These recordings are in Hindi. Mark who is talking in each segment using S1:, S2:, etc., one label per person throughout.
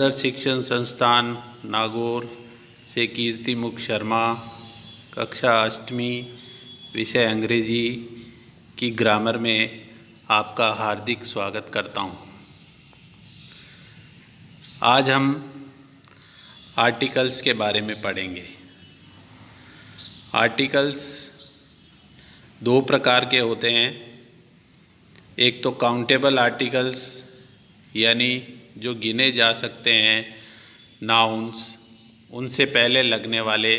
S1: आदर्श शिक्षण संस्थान नागौर से कीर्ति मुख शर्मा, कक्षा 8वीं, विषय अंग्रेजी की ग्रामर में आपका हार्दिक स्वागत करता हूँ। आज हम आर्टिकल्स के बारे में पढ़ेंगे। आर्टिकल्स दो प्रकार के होते हैं। एक तो काउंटेबल आर्टिकल्स यानी जो गिने जा सकते हैं नाउन्स, उनसे पहले लगने वाले,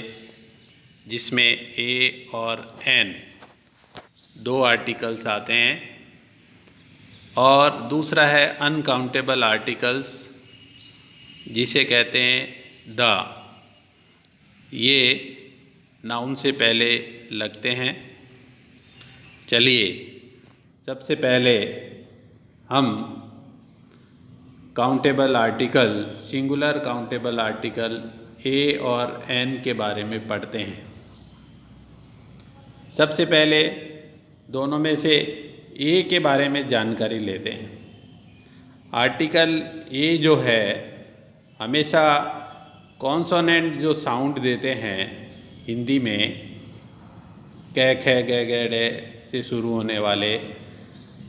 S1: जिसमें ए और एन दो आर्टिकल्स आते हैं। और दूसरा है अनकाउंटेबल आर्टिकल्स, जिसे कहते हैं द। ये नाउन से पहले लगते हैं। चलिए सबसे पहले हम countable article, singular countable article a और एन के बारे में पढ़ते हैं। सबसे पहले दोनों में से ए के बारे में जानकारी लेते हैं। आर्टिकल ए जो है हमेशा कॉन्सोनेंट जो साउंड देते हैं हिंदी में, कै ख ग ग ड से शुरू होने वाले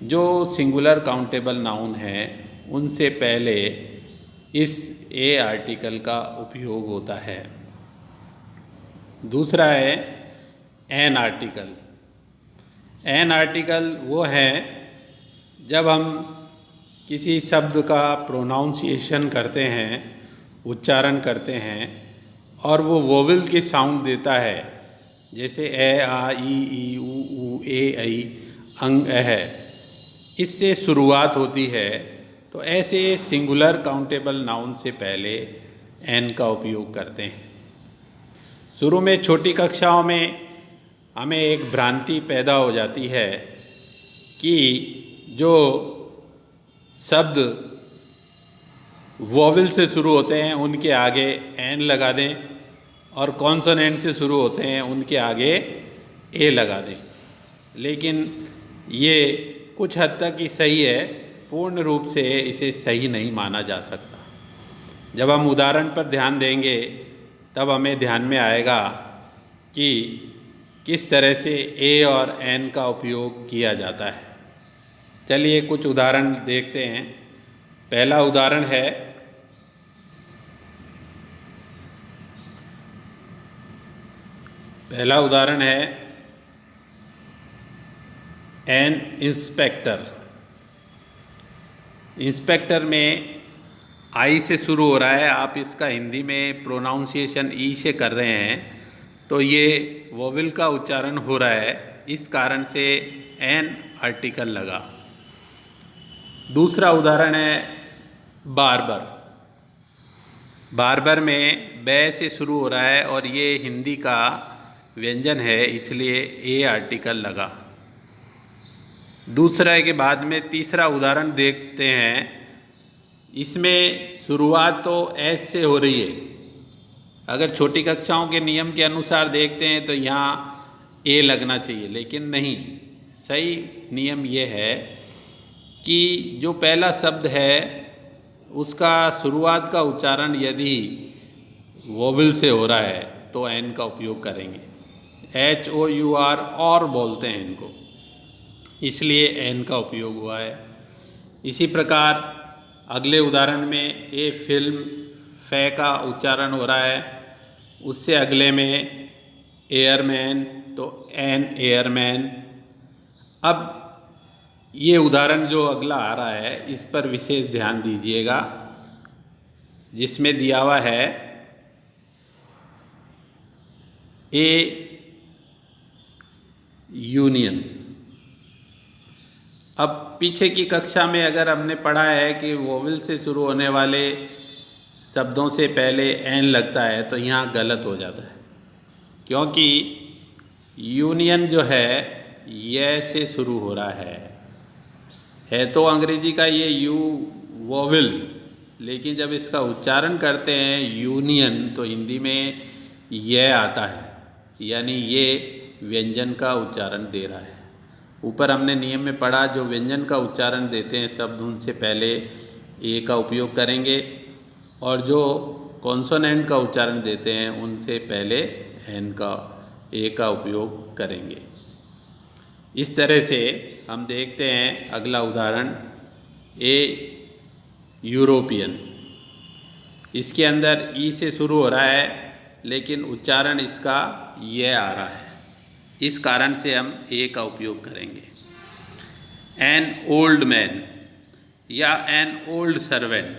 S1: जो सिंगुलर काउंटेबल नाउन हैं, उनसे पहले इस ए आर्टिकल का उपयोग होता है। दूसरा है एन आर्टिकल। एन आर्टिकल वो है जब हम किसी शब्द का प्रोनाउंसिएशन करते हैं, उच्चारण करते हैं, और वो वोवेल की साउंड देता है, जैसे ए आ ई ऊ ए ऐ अंग है, इससे शुरुआत होती है। तो ऐसे सिंगुलर काउंटेबल नाउन से पहले एन का उपयोग करते हैं। शुरू में छोटी कक्षाओं में हमें एक भ्रांति पैदा हो जाती है कि जो शब्द वोवेल से शुरू होते हैं उनके आगे एन लगा दें, और कॉन्सोनेंट से शुरू होते हैं उनके आगे ए लगा दें। लेकिन ये कुछ हद तक ही सही है, पूर्ण रूप से इसे सही नहीं माना जा सकता। जब हम उदाहरण पर ध्यान देंगे तब हमें ध्यान में आएगा कि किस तरह से ए और एन का उपयोग किया जाता है। चलिए कुछ उदाहरण देखते हैं। पहला उदाहरण है एन इंस्पेक्टर। इंस्पेक्टर में आई से शुरू हो रहा है, आप इसका हिंदी में प्रोनाउंसिएशन ई से कर रहे हैं, तो ये वोवेल का उच्चारण हो रहा है, इस कारण से एन आर्टिकल लगा। दूसरा उदाहरण है बार्बर। बार्बर में बै से शुरू हो रहा है और ये हिंदी का व्यंजन है, इसलिए ए आर्टिकल लगा। दूसरा के बाद में तीसरा उदाहरण देखते हैं। इसमें शुरुआत तो एच से हो रही है। अगर छोटी कक्षाओं के नियम के अनुसार देखते हैं तो यहाँ ए लगना चाहिए, लेकिन नहीं। सही नियम ये है कि जो पहला शब्द है उसका शुरुआत का उच्चारण यदि वोवेल से हो रहा है तो एन का उपयोग करेंगे। HOUR और बोलते हैं इनको, इसलिए एन का उपयोग हुआ है। इसी प्रकार अगले उदाहरण में ए फिल्म, फै का उच्चारण हो रहा है, उससे अगले में एयरमैन, तो एन एयरमैन। अब ये उदाहरण जो अगला आ रहा है इस पर विशेष ध्यान दीजिएगा, जिसमें दिया हुआ है ए यूनियन। अब पीछे की कक्षा में अगर हमने पढ़ा है कि वोवेल से शुरू होने वाले शब्दों से पहले एन लगता है, तो यहाँ गलत हो जाता है, क्योंकि यूनियन जो है ये से शुरू हो रहा है तो अंग्रेजी का ये यू वोवेल, लेकिन जब इसका उच्चारण करते हैं यूनियन तो हिंदी में ये आता है, यानी ये व्यंजन का उच्चारण दे रहा है। ऊपर हमने नियम में पढ़ा, जो व्यंजन का उच्चारण देते हैं शब्द उनसे पहले ए का उपयोग करेंगे। और जो कॉन्सोनेंट का उच्चारण देते हैं उनसे पहले एन का ए का उपयोग करेंगे। इस तरह से हम देखते हैं अगला उदाहरण ए यूरोपियन। इसके अंदर ई से शुरू हो रहा है लेकिन उच्चारण इसका ये आ रहा है, इस कारण से हम ए का उपयोग करेंगे। एन ओल्ड मैन या एन ओल्ड सर्वेंट,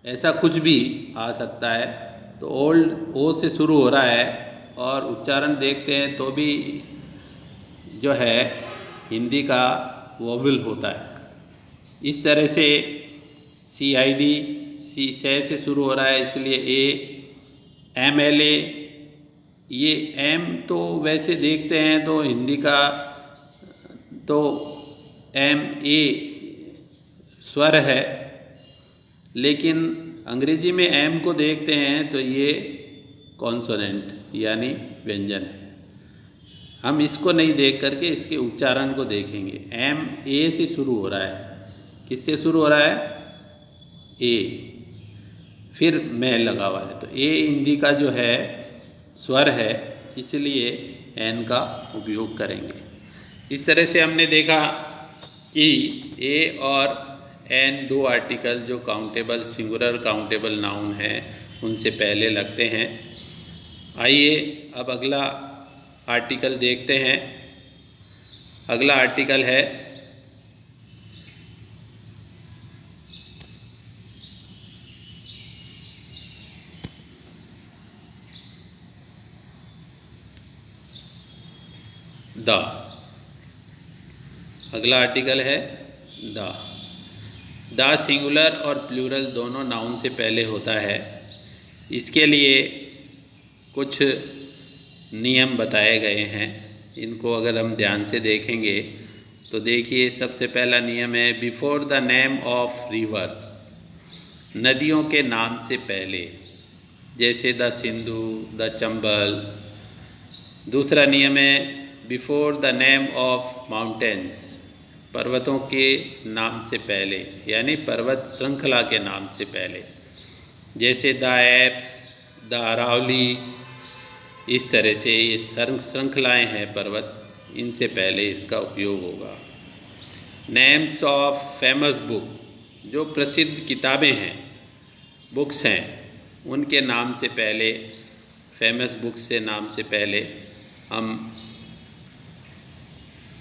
S1: ऐसा कुछ भी आ सकता है। तो ओल्ड ओ से शुरू हो रहा है और उच्चारण देखते हैं तो भी जो है हिंदी का वोवेल होता है। इस तरह से CID सी से शुरू हो रहा है, इसलिए ए। MLA, ये एम तो वैसे देखते हैं तो हिंदी का तो MA स्वर है, लेकिन अंग्रेजी में एम को देखते हैं तो ये कॉन्सोनेंट यानी व्यंजन है। हम इसको नहीं देख करके इसके उच्चारण को देखेंगे। एम ए से शुरू हो रहा है, किससे शुरू हो रहा है? ए, फिर मैं लगा हुआ है, तो ए हिंदी का जो है स्वर है, इसलिए एन का उपयोग करेंगे। इस तरह से हमने देखा कि ए और एन दो आर्टिकल जो काउंटेबल सिंगुलर काउंटेबल नाउन है उनसे पहले लगते हैं। आइए अब अगला आर्टिकल देखते हैं। अगला आर्टिकल है द। अगला आर्टिकल है द। द सिंगुलर और प्लूरल दोनों नाउन से पहले होता है। इसके लिए कुछ नियम बताए गए हैं, इनको अगर हम ध्यान से देखेंगे तो देखिए, सबसे पहला नियम है before the name of reverse, नदियों के नाम से पहले, जैसे द सिंधु, द चंबल। दूसरा नियम है before the name of mountains, पर्वतों के नाम से पहले, यानी पर्वत श्रृंखला के नाम से पहले, जैसे द एप्स, द अरावली। इस तरह से ये श्रृंखलाएँ हैं पर्वत, इनसे पहले इसका उपयोग होगा। नेम्स ऑफ फेमस बुक, जो प्रसिद्ध किताबें हैं, बुक्स हैं, उनके नाम से पहले, फेमस बुक्स से नाम से पहले हम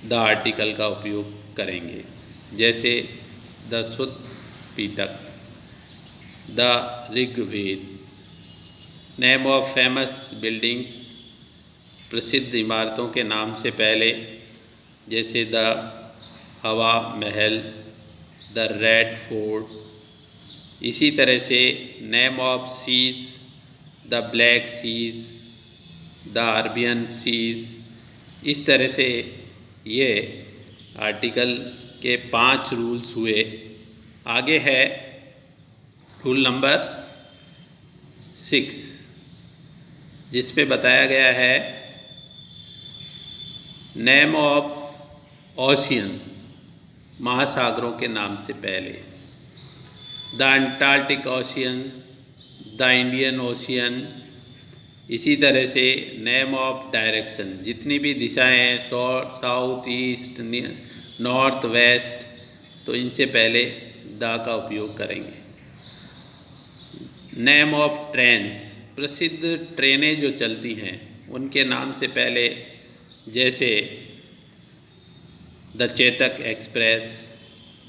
S1: द आर्टिकल का उपयोग करेंगे, जैसे the Sutta Pitaka, the Rigveda. Name of famous buildings, प्रसिद्ध इमारतों के नाम से पहले, जैसे द हवा महल, द रेड फोर्ट। इसी तरह से name of seas, the Black seas, the Arabian seas. इस तरह से ये आर्टिकल के 5 रूल्स हुए। आगे है रूल नंबर 6, जिसमें बताया गया है नेम ऑफ ओशियंस, महासागरों के नाम से पहले, the Antarctic ocean, the Indian ocean. इसी तरह से नेम ऑफ डायरेक्शन, जितनी भी दिशाएं हैं, साउथ, ईस्ट, नॉर्थ, वेस्ट, तो इनसे पहले द का उपयोग करेंगे। नेम ऑफ ट्रेन्स, प्रसिद्ध ट्रेनें जो चलती हैं उनके नाम से पहले, जैसे द चेतक एक्सप्रेस,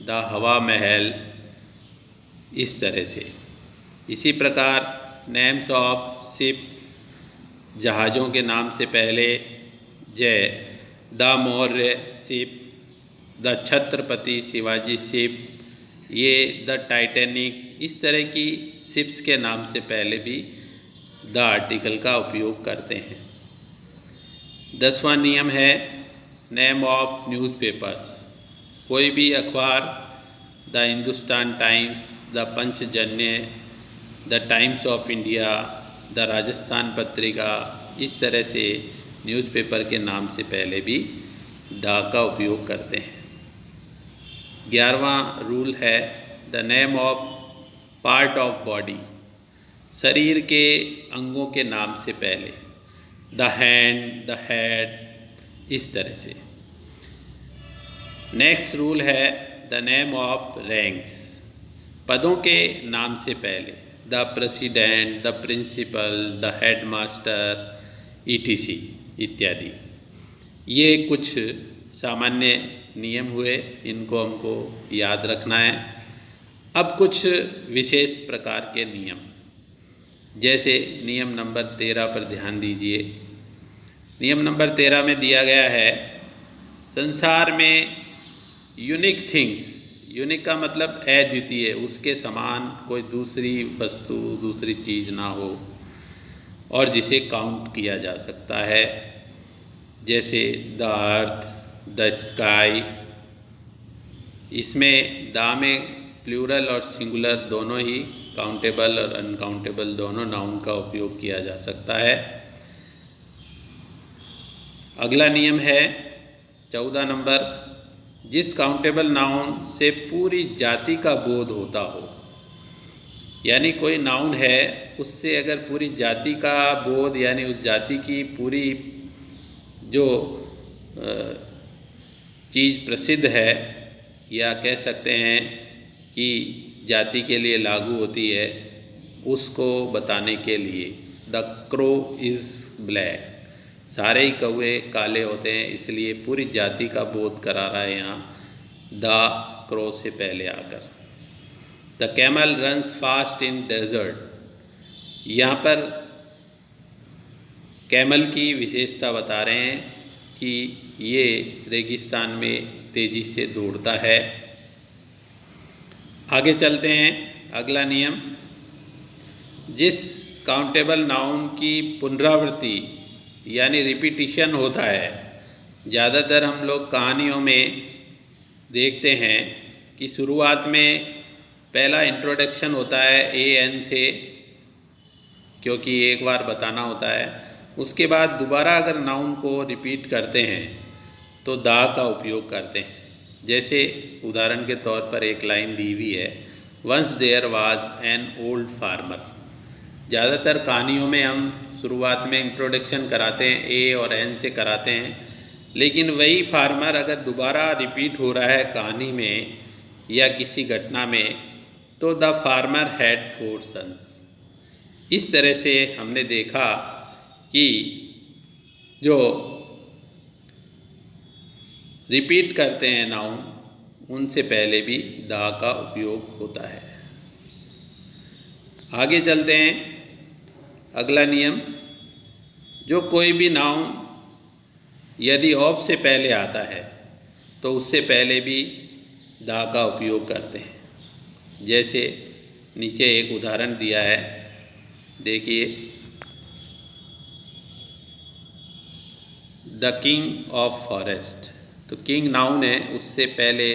S1: द हवा महल। इस तरह से इसी प्रकार नेम्स ऑफ शिप्स, जहाज़ों के नाम से पहले, जय the Maurya ship, the Chhatrapati Shivaji ship, ये द टाइटैनिक। इस तरह की शिप्स के नाम से पहले भी द आर्टिकल का उपयोग करते हैं। 10वां नियम है नेम ऑफ न्यूज़पेपर्स, कोई भी अखबार, the Hindustan times, the Panchajanya, the times of India, the Rajasthan Patrika. इस तरह से न्यूज़पेपर के नाम से पहले भी द का उपयोग करते हैं। 11वां रूल है the name of part of body, शरीर के अंगों के नाम से पहले, द हैंड, द हेड, इस तरह से। नेक्स्ट रूल है द नेम ऑफ रैंक्स, पदों के नाम से पहले, the president, the principal, the headmaster, ETC इत्यादि। ये कुछ सामान्य नियम हुए, इनको हमको याद रखना है। अब कुछ विशेष प्रकार के नियम, जैसे नियम नंबर 13 पर ध्यान दीजिए। नियम नंबर 13 में दिया गया है, संसार में यूनिक थिंग्स, यूनिक का मतलब अद्वितीय, उसके समान कोई दूसरी वस्तु, दूसरी चीज़ ना हो, और जिसे काउंट किया जा सकता है, जैसे द अर्थ, द स्काई। इसमें द में प्लूरल और सिंगुलर दोनों ही, काउंटेबल और अनकाउंटेबल दोनों नाउन का उपयोग किया जा सकता है। अगला नियम है 14 नंबर, जिस काउंटेबल नाउन से पूरी जाति का बोध होता हो, यानी कोई नाउन है उससे अगर पूरी जाति का बोध, यानी उस जाति की पूरी जो चीज़ प्रसिद्ध है, या कह सकते हैं कि जाति के लिए लागू होती है, उसको बताने के लिए, द क्रो इज़ ब्लैक, सारे ही कौवे काले होते हैं, इसलिए पूरी जाति का बोध करा रहा है यहाँ द क्रो से पहले आकर। The camel runs fast in desert, यहाँ पर कैमल की विशेषता बता रहे हैं कि ये रेगिस्तान में तेज़ी से दौड़ता है। आगे चलते हैं, अगला नियम, जिस काउंटेबल नाउन की पुनरावृत्ति यानी रिपीटिशन होता है, ज़्यादातर हम लोग कहानियों में देखते हैं कि शुरुआत में पहला इंट्रोडक्शन होता है AN से, क्योंकि एक बार बताना होता है, उसके बाद दोबारा अगर नाउन को रिपीट करते हैं तो दा का उपयोग करते हैं। जैसे उदाहरण के तौर पर एक लाइन दी हुई है, once there was an old farmer. ज़्यादातर कहानियों में हम शुरुआत में इंट्रोडक्शन कराते हैं, A और N से कराते हैं, लेकिन वही फार्मर अगर दोबारा रिपीट हो रहा है कहानी में या किसी घटना में, तो द फार्मर हैड 4 सन्स। इस तरह से हमने देखा कि जो रिपीट करते हैं नाउन, उनसे पहले भी दा का उपयोग होता है। आगे चलते हैं, अगला नियम, जो कोई भी नाउन यदि ऑफ से पहले आता है तो उससे पहले भी दा का उपयोग करते हैं। जैसे नीचे एक उदाहरण दिया है, देखिए, द किंग ऑफ फॉरेस्ट, तो किंग नाउन है, उससे पहले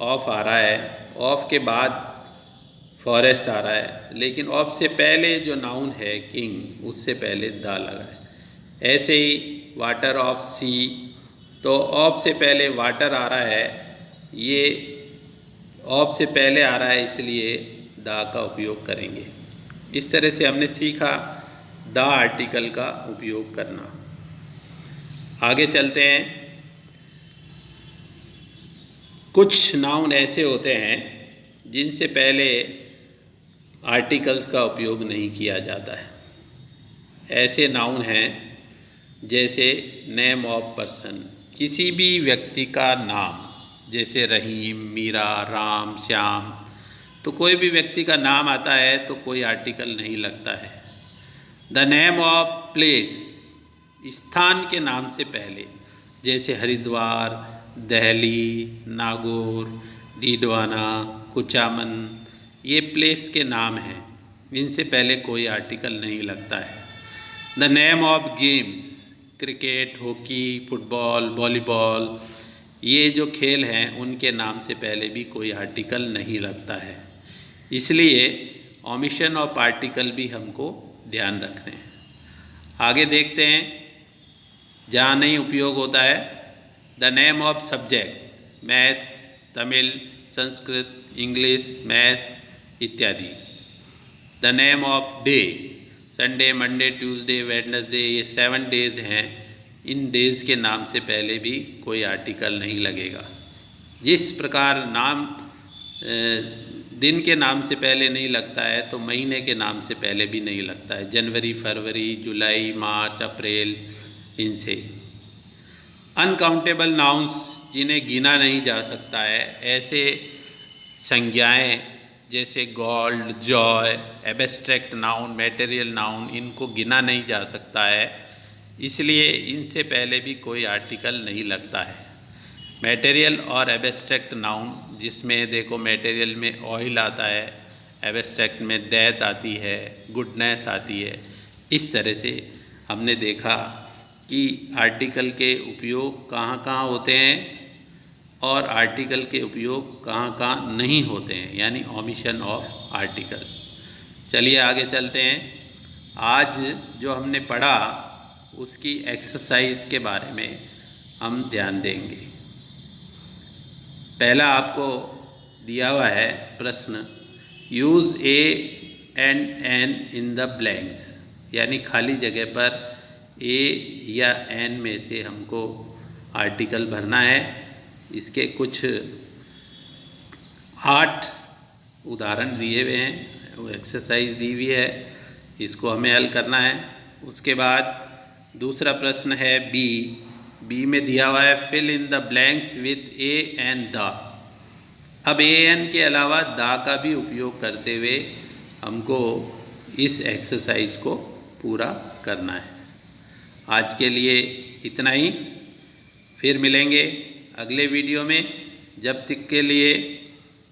S1: ऑफ आ रहा है, ऑफ के बाद फॉरेस्ट आ रहा है, लेकिन ऑफ से पहले जो नाउन है किंग, उससे पहले दा लगा है। ऐसे ही वाटर ऑफ सी, तो ऑफ से पहले वाटर आ रहा है, ये ऑफ से पहले आ रहा है, इसलिए दा का उपयोग करेंगे। इस तरह से हमने सीखा दा आर्टिकल का उपयोग करना। आगे चलते हैं, कुछ नाउन ऐसे होते हैं जिनसे पहले आर्टिकल्स का उपयोग नहीं किया जाता है। ऐसे नाउन हैं जैसे नेम ऑफ पर्सन, किसी भी व्यक्ति का नाम, जैसे रहीम, मीरा, राम, श्याम, तो कोई भी व्यक्ति का नाम आता है तो कोई आर्टिकल नहीं लगता है। द नेम ऑफ प्लेस, स्थान के नाम से पहले, जैसे हरिद्वार, दिल्ली, नागौर, डीडवाना, कुचामन, ये प्लेस के नाम हैं, इनसे पहले कोई आर्टिकल नहीं लगता है। The name of games, cricket, hockey, football, volleyball, ये जो खेल हैं उनके नाम से पहले भी कोई आर्टिकल नहीं लगता है। इसलिए ओमिशन ऑफ आर्टिकल भी हमको ध्यान रखना है। आगे देखते हैं, जहाँ नहीं उपयोग होता है, the name of subject, maths, Tamil, Sanskrit, English, maths इत्यादि। The name of day, Sunday, Monday, Tuesday, Wednesday, ये 7 डेज हैं। इन डेज़ के नाम से पहले भी कोई आर्टिकल नहीं लगेगा। जिस प्रकार नाम दिन के नाम से पहले नहीं लगता है तो महीने के नाम से पहले भी नहीं लगता है। जनवरी, फरवरी, जुलाई, मार्च, अप्रैल, इनसे। अनकाउंटेबल नाउन्स, जिन्हें गिना नहीं जा सकता है, ऐसे संज्ञाएं जैसे gold, Joy, abstract noun, material noun, इनको गिना नहीं जा सकता है, इसलिए इनसे पहले भी कोई आर्टिकल नहीं लगता है। मटेरियल और एब्स्ट्रैक्ट नाउन, जिसमें देखो मटेरियल में ऑयल आता है, एब्स्ट्रैक्ट में डेथ आती है, गुडनेस आती है। इस तरह से हमने देखा कि आर्टिकल के उपयोग कहाँ कहाँ होते हैं और आर्टिकल के उपयोग कहाँ कहाँ नहीं होते हैं, यानी ओमिशन ऑफ आर्टिकल। चलिए आगे चलते हैं। आज जो हमने पढ़ा उसकी एक्सरसाइज के बारे में हम ध्यान देंगे। पहला आपको दिया हुआ है प्रश्न, use a and an in the blanks, यानी खाली जगह पर ए या एन में से हमको आर्टिकल भरना है। इसके कुछ 8 उदाहरण दिए हुए हैं, वो एक्सरसाइज दी हुई है, इसको हमें हल करना है। उसके बाद दूसरा प्रश्न है बी में दिया हुआ है fill in the blanks with a and the. अब ए एन के अलावा द का भी उपयोग करते हुए हमको इस एक्सरसाइज को पूरा करना है। आज के लिए इतना ही, फिर मिलेंगे अगले वीडियो में। जब तक के लिए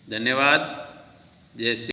S1: धन्यवाद। जय श्री